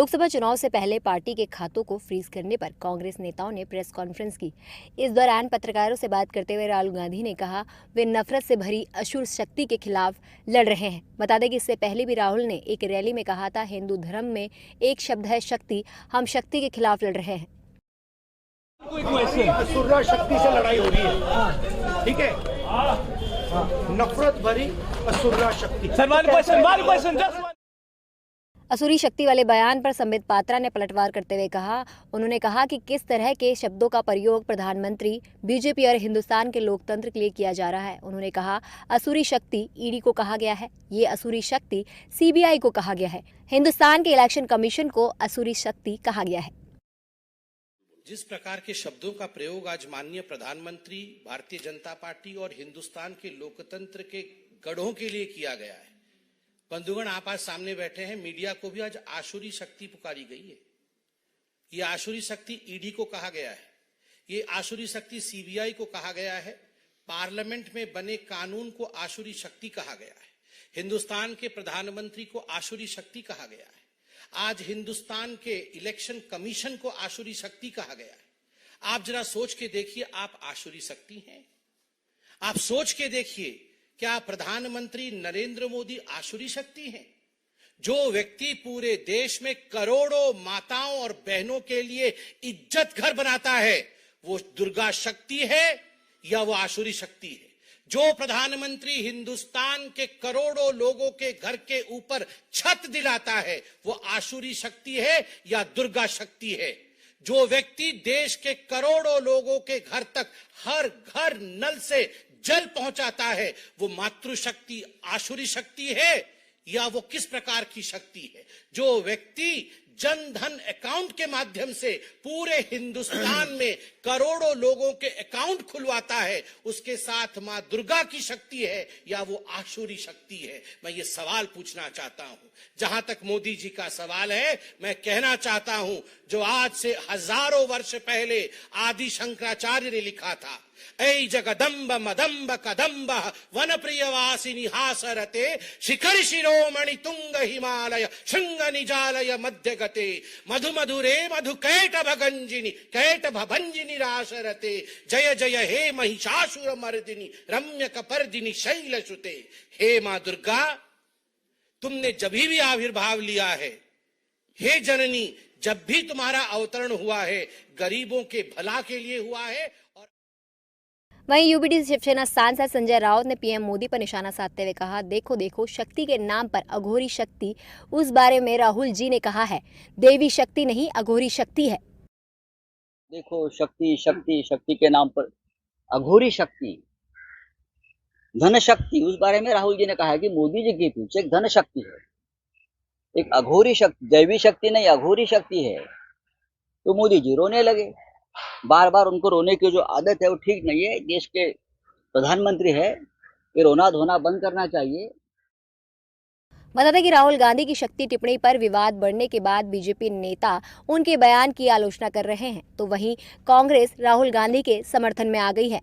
लोकसभा चुनाव से पहले पार्टी के खातों को फ्रीज करने पर कांग्रेस नेताओं ने प्रेस कॉन्फ्रेंस की। इस दौरान पत्रकारों से बात करते हुए राहुल गांधी ने कहा वे नफरत से भरी असुर शक्ति के खिलाफ लड़ रहे हैं। बता दें कि इससे पहले भी राहुल ने एक रैली में कहा था, हिंदू धर्म में एक शब्द है शक्ति, हम शक्ति के खिलाफ लड़ रहे हैं। असुर शक्ति से लड़ाई हो रही है, ठीक है? नफरत भरी असुर शक्ति। असुरी शक्ति वाले बयान पर संबित पात्रा ने पलटवार करते हुए कहा, उन्होंने कहा कि किस तरह के शब्दों का प्रयोग प्रधानमंत्री, बीजेपी और हिंदुस्तान के लोकतंत्र के लिए किया जा रहा है। उन्होंने कहा असुरी शक्ति ईडी को कहा गया है, ये असुरी शक्ति सीबीआई को कहा गया है, हिंदुस्तान के इलेक्शन कमीशन को असुरी शक्ति कहा गया है। जिस प्रकार के शब्दों का प्रयोग आज माननीय प्रधानमंत्री, भारतीय जनता पार्टी और हिंदुस्तान के लोकतंत्र के गढ़ों के लिए किया गया है, बंधुगण आप आज सामने बैठे हैं, मीडिया को भी आज आसुरी शक्ति पुकारी गई है। ये आसुरी शक्ति ईडी को कहा गया है, ये आसुरी शक्ति सीबीआई को कहा गया है, पार्लियामेंट में बने कानून को आसुरी शक्ति कहा गया है, हिंदुस्तान के प्रधानमंत्री को आसुरी शक्ति कहा गया है, आज हिंदुस्तान के इलेक्शन कमीशन को आसुरी शक्ति कहा गया है। आप जरा सोच के देखिए, आप आसुरी शक्ति हैं? आप सोच के देखिए, क्या प्रधानमंत्री नरेंद्र मोदी आसुरी शक्ति हैं? जो व्यक्ति पूरे देश में करोड़ों माताओं और बहनों के लिए इज्जत घर बनाता है, वो दुर्गा शक्ति है या वो आसुरी शक्ति है? जो प्रधानमंत्री हिंदुस्तान के करोड़ों लोगों के घर के ऊपर छत दिलाता है, वो आसुरी शक्ति है या दुर्गा शक्ति है? जो व्यक्ति देश के करोड़ों लोगों के घर तक हर घर नल से जल पहुंचाता है, वो मातृशक्ति आसुरी शक्ति है या वो किस प्रकार की शक्ति है? जो व्यक्ति जन धन अकाउंट के माध्यम से पूरे हिंदुस्तान में करोड़ों लोगों के अकाउंट खुलवाता है, उसके साथ मां दुर्गा की शक्ति है या वो आसुरी शक्ति है? मैं ये सवाल पूछना चाहता हूं। जहां तक मोदी जी का सवाल है, मैं कहना चाहता हूं, जो आज से हजारों वर्ष पहले आदि शंकराचार्य ने लिखा था, ऐ जगदम्ब मदम्ब कदम्ब वन प्रियवासिनी हासरते शिखर शिरोमणि तुंग हिमालय शृंग निजालय मध्य गते मधु मधुरे मधु कैट भभंजिनी रासरते जय जय हे महिषासुर मर्दिनी रम्य कपर्दिनी शैल सुते। हे मां दुर्गा, तुमने जब भी आविर्भाव लिया है, हे जननी, जब भी तुम्हारा अवतरण हुआ है, गरीबों के भला के लिए हुआ है। और वहीं यूबीडी शिवसेना सांसद संजय राउत ने पीएम मोदी पर निशाना साधते हुए कहा, देखो देखो शक्ति के नाम पर अघोरी शक्ति, उस बारे में राहुल जी ने कहा है देवी शक्ति नहीं अघोरी शक्ति है। देखो शक्ति शक्ति शक्ति के नाम पर अघोरी शक्ति, धन शक्ति, उस बारे में राहुल जी ने कहा है कि मोदी जी के पीछे एक धन शक्ति है, एक अघोरी शक्ति, दैवी शक्ति नहीं अघोरी शक्ति है। तो मोदी जी रोने लगे। बार बार उनको रोने की जो आदत है वो ठीक नहीं है। देश के प्रधानमंत्री है, ये रोना धोना बंद करना चाहिए। बता दें कि राहुल गांधी की शक्ति टिप्पणी पर विवाद बढ़ने के बाद बीजेपी नेता उनके बयान की आलोचना कर रहे हैं, तो वहीं कांग्रेस राहुल गांधी के समर्थन में आ गई है।